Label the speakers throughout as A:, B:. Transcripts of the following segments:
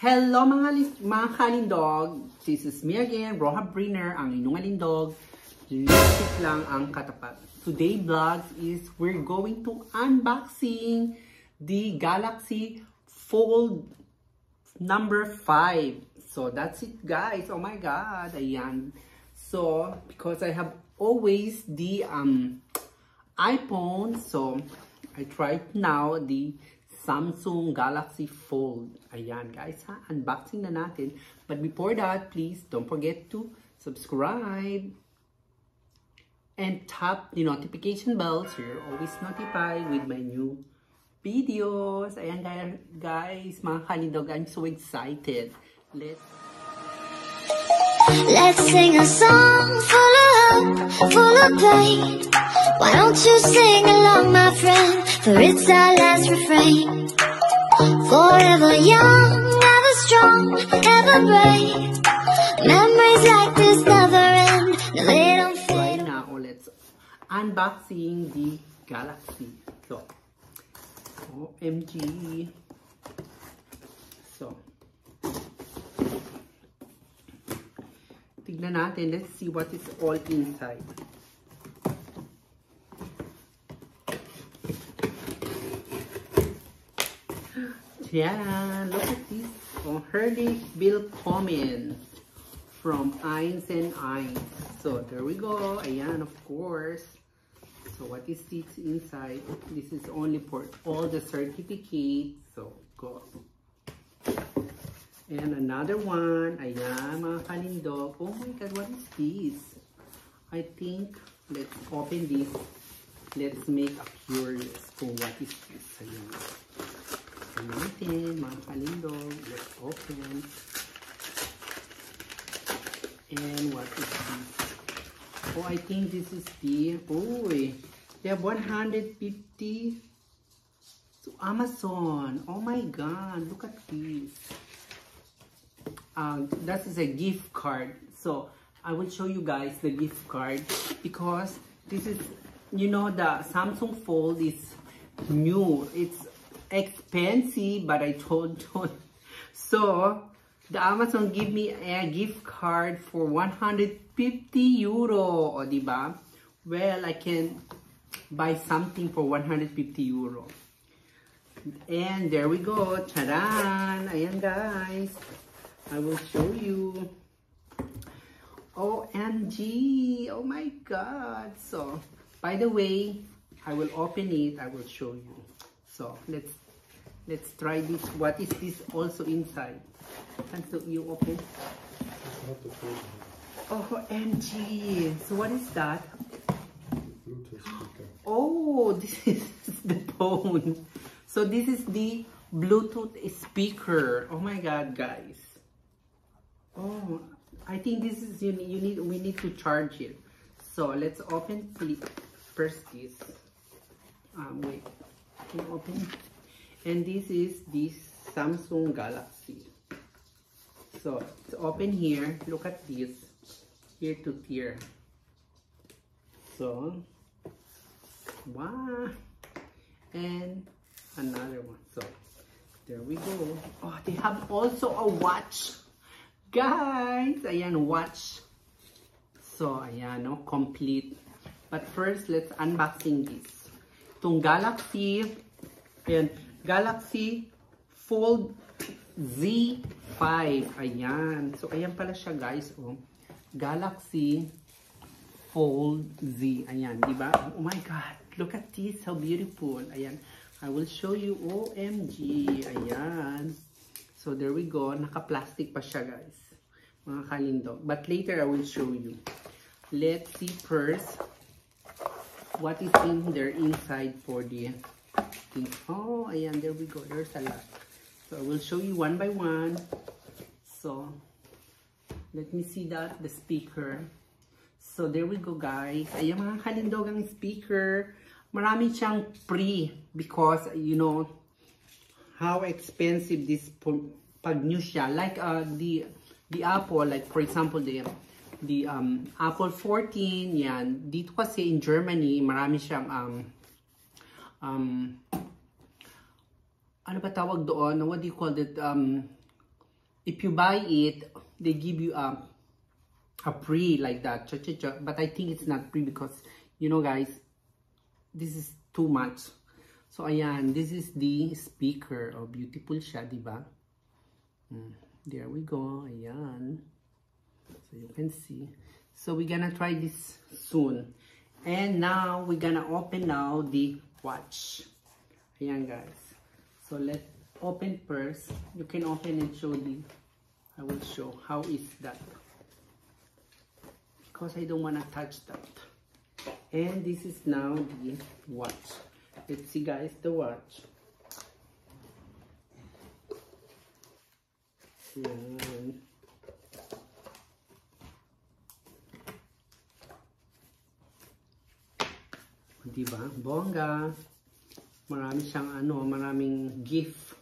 A: Hello mga kalindog! This is me again, Roha Briner, ang inyong alindog. Lipstick lang ang katapat. Today vlogs is we're going to unboxing the Galaxy Fold number 5. So that's it guys. Oh my god. Ayan. So because I have always the iPhone, so I tried now the Samsung Galaxy Fold. Ayan guys ha, unboxing na natin. But before that, please don't forget to subscribe and tap the notification bell so you're always notified with my new videos. Ayan guys, mga kalindog, I'm so excited.
B: Let's sing a song full of hope, full of pain. Why don't you sing along, my friend? For it's our last refrain. Forever young, ever strong, ever brave. Memories like this never end. No, they don't fade.
A: Right now, let's unboxing the Galaxy. So, OMG. So, tignan natin. Let's see what is all inside. Yeah, look at this. Oh, Hurley Bill Common from Eins and Eins. So there we go. Ayan, of course. So what is this inside? This is only for all the certificates. So go. And another one. Ayan, mga kalindog. Oh my god, what is this? I think let's open this. Let's make a curious kung what is this. Ayan. Natin, mga kalindog. Let's open. And what is this? Oh, I think this is the, oh, they have 150 to Amazon. Oh my god, look at this. That is a gift card. So I will show you guys the gift card because this is, you know, the Samsung Fold is new. It's expensive, but I told you. So the Amazon give me a gift card for 150 euro, o diba? Well, I can buy something for 150 euro. And there we go. Charan! Ayan guys. I will show you. OMG! Oh my god! So, by the way, I will open it. I will show you. So, let's try this. What is this also inside? And so you open. Oh, OMG! So what is that?
C: Bluetooth speaker.
A: Oh, this is the phone. So this is the Bluetooth speaker. Oh my god, guys. Oh, I think this is we need to charge it. So let's open first this. Wait, can you open? And this is this Samsung Galaxy. So it's open here. Look at this, here to here. So wow, and another one. So there we go. Oh, they have also a watch, guys. Ayan, watch. So ayan, no, complete. But first, let's unboxing this. Itong Galaxy, ayan, Galaxy Fold Z5. Ayan. So, ayan pala siya, guys. Oh. Galaxy Fold Z. Ayan, di ba? Oh my God. Look at this. How beautiful. Ayan. I will show you. OMG. Ayan. So, there we go. Naka-plastic pa siya, guys. Mga kalindog. But later, I will show you. Let's see first what is in there inside for the thing. Oh, ayan. There we go. There's a lot. So, I will show you one by one. So, let me see that, the speaker. So, there we go, guys. Ayan mga kalindog ang speaker. Marami siyang free because, you know, how expensive this pag new siya. Like, the Apple, like, for example, the Apple 14, yan. Dito kasi in Germany, marami siyang, ano ba tawag doon? What do you call it? if you buy it, they give you a free like that. But I think it's not free because, you know guys, this is too much. So ayan, this is the speaker. Oh, beautiful siya, diba? There we go. Ayan. So you can see. So we're gonna try this soon. And now we're gonna open now the watch. Ayan guys. So let's open first. You can open and show the, I will show how is that. Because I don't wanna touch that. And this is now the watch. Let's see guys, the watch. Yan. Diba? Bongga. Marami siyang ano, maraming gift.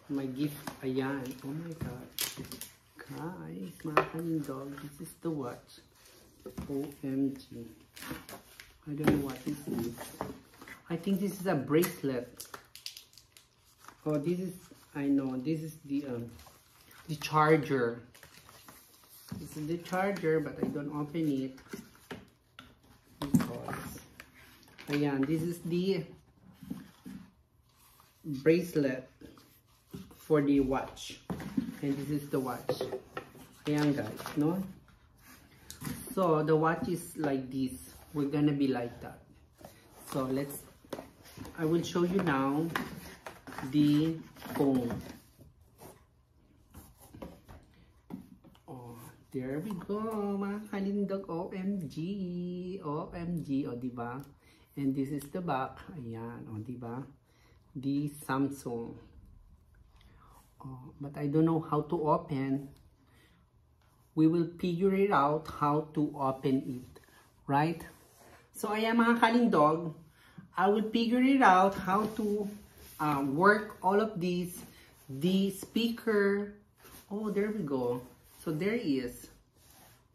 A: May gift. Ayan. Oh my God. Guys, mga kanindog, this is the watch. OMG. I don't know what this is. I think this is a bracelet. Oh, this is, I know, this is the charger. This is the charger, but I don't open it because, ayan, this is the bracelet for the watch, and this is the watch. Ayan guys, no? So the watch is like this. We're gonna be like that. So let's, I will show you now the phone. Oh, there we go, mga kalindog. OMG, OMG, o diba? And this is the back. Ayan, o diba? The Samsung. Oh, but I don't know how to open. We will figure it out how to open it, right? So ayan mga kalindog, I will figure it out how to work all of these. The speaker, oh there we go. So there is.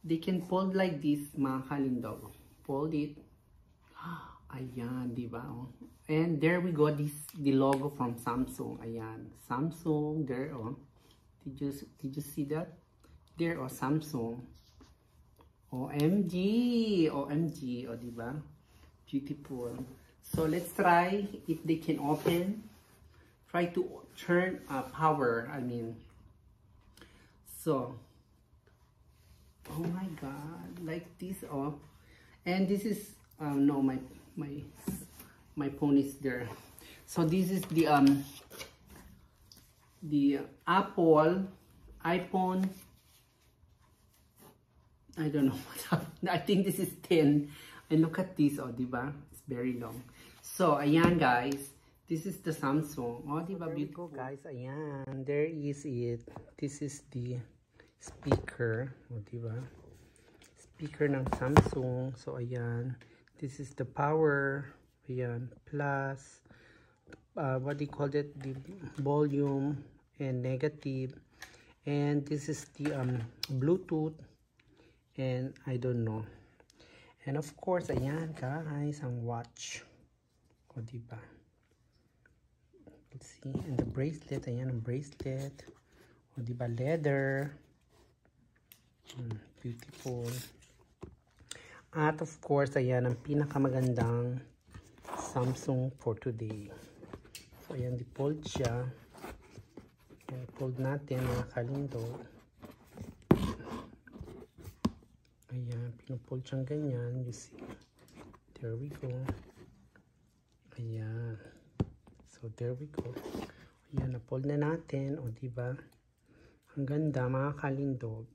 A: They can fold like this mga kalindog. Fold it. Ayan, diba? And there we go, this the logo from Samsung. Ayan, Samsung there. Oh, did you see that? There, oh, Samsung. OMG, OMG, oh, diba? Beautiful. So let's try if they can open. Try to turn power, I mean. So, oh my God, like this, oh. And this is, no, my phone is there. So this is the Apple iPhone. I don't know what's happening. I think this is 10. And look at this, oh, diba? It's very long. So, ayan guys. This is the Samsung. Oh, diba? Beautiful guys. Ayan. There is it. This is the speaker. Oh, diba? Speaker ng Samsung. So, ayan. This is the power. Ayan. Plus. What do you call it? The volume and negative. And this is the Bluetooth. And I don't know. And of course, ayan guys, ang watch. O, diba? Let's see. And the bracelet, ayan ang bracelet. O, diba? Leather. Beautiful. At of course, ayan ang pinakamagandang Samsung for today. So, ayan, di-fold siya. Ayan, fold natin mga kalindog. Ayan, pinupold siyang ganyan. You see. There we go. Ayan. So, there we go. Ayan, na-fold na natin. O, diba? Ang ganda, mga kalindog.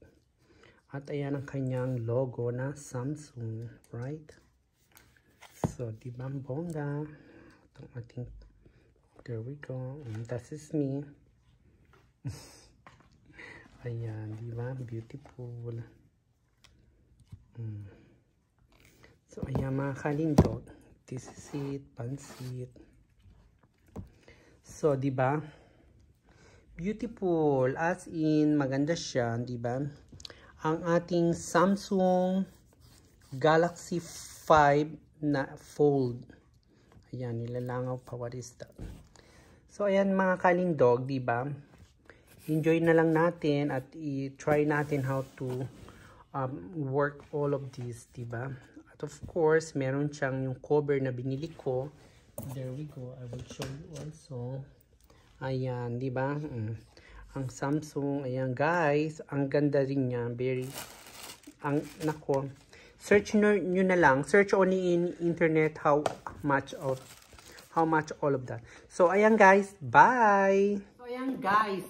A: At ayan ang kanyang logo na Samsung. Right? So, diba ang bongga? Itong ating, there we go. And this is me. Ayan, diba? Beautiful. So, ayan mga kalindog. This is it. Pansit. So, diba? Beautiful. As in, maganda siya. Diba? Ang ating Samsung Galaxy 5 na fold. Ayan, nilalangaw pa. What is that? So, ayan mga kalindog. Diba? enjoy na lang natin at i-try natin how to work all of this, diba? At of course, meron siyang yung cover na binili ko. There we go. I will show you also. Ayan, diba? Ang Samsung, ayan guys, ang ganda rin niya. Very, nako. Search nyo na lang. Search only in internet how much all of that. So, ayan guys. Bye! So, ayan guys.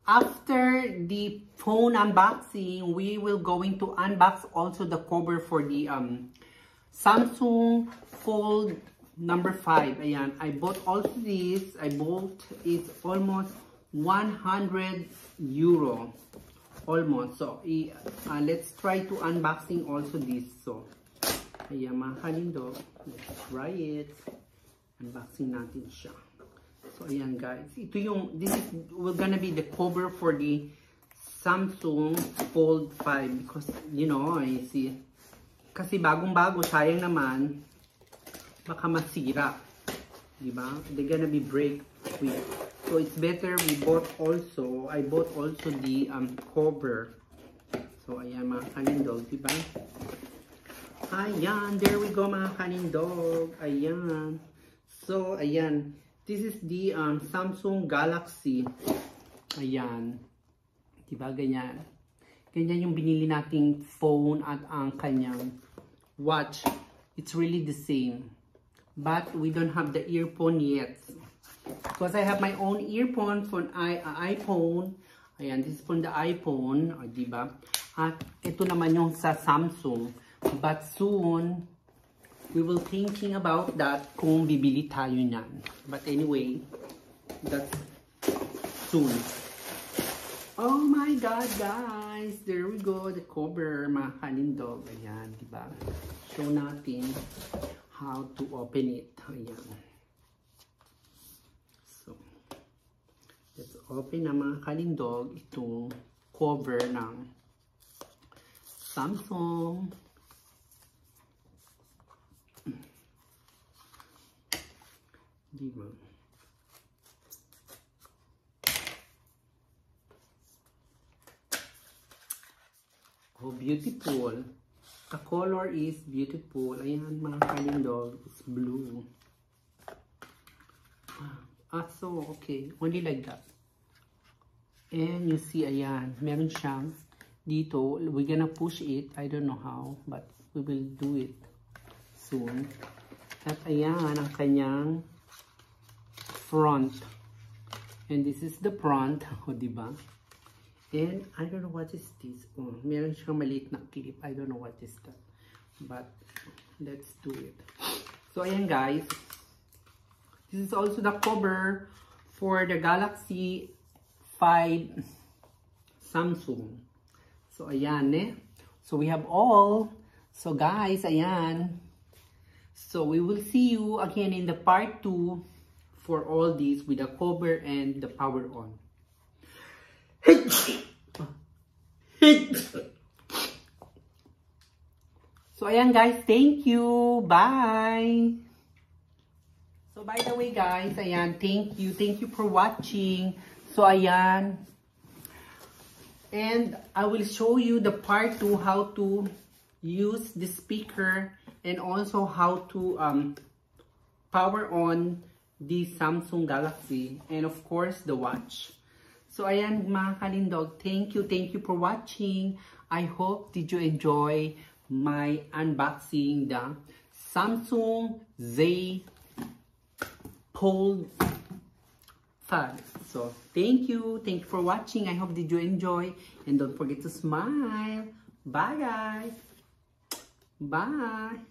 A: After the phone unboxing, we will going to unbox also the cover for the Samsung Fold number 5. Ayan. I bought also this. I bought it almost 100 euro. Almost. So, let's try to unboxing also this. So, ayan mga kalindog. Let's try it. Unboxing natin siya. So, ayan guys. Ito yung, will gonna be the cover for the Samsung Fold 5. Because, you know, I see. Kasi bagong-bago, sayang naman. Baka masira. Diba? They're gonna be break quick. So, it's better I bought also the cover. So, ayan mga kalindog, diba? Ayan, there we go mga kalindog. Ayan. So, ayan. This is the Samsung Galaxy. Ayan. Diba, ganyan. Ganyan yung binili nating phone at ang kanyang watch. It's really the same. But we don't have the earphone yet. Because I have my own earphone for iPhone. Ayan, this is from the iPhone. O, diba? At ito naman yung sa Samsung. But soon, we will thinking about that kung bibili tayo niyan. But anyway, that's soon. Oh my God, guys! There we go, the cover, mga kalindog. Ayan, diba? Show natin how to open it. Ayan. So, let's open na mga kalindog itong cover ng Samsung. Diba? Oh, beautiful. The color is beautiful. Ayan, mga kalindog. It's blue. So, okay. Only like that. And you see, ayan. Meron siyang dito. We're gonna push it. I don't know how. But we will do it soon. At ayan, ang kanyang front. And this is the front. O, diba? And I don't know what is this. Oh, meron siyang maliit na clip. I don't know what is that. But let's do it. So ayan guys. This is also the cover for the Galaxy 5 Samsung. So ayan eh. So we have all. So guys, ayan. So we will see you again in the part 2 for all these with the cover and the power on. So ayan guys, thank you. Bye. So by the way guys, ayan, thank you for watching. So ayan, and I will show you the part 2 how to use the speaker and also how to power on the Samsung Galaxy and of course the watch. So ayan mga kalindog, thank you for watching. I hope did you enjoy my unboxing the Samsung Z Fold 5. So thank you for watching. I hope did you enjoy and don't forget to smile. Bye guys. Bye.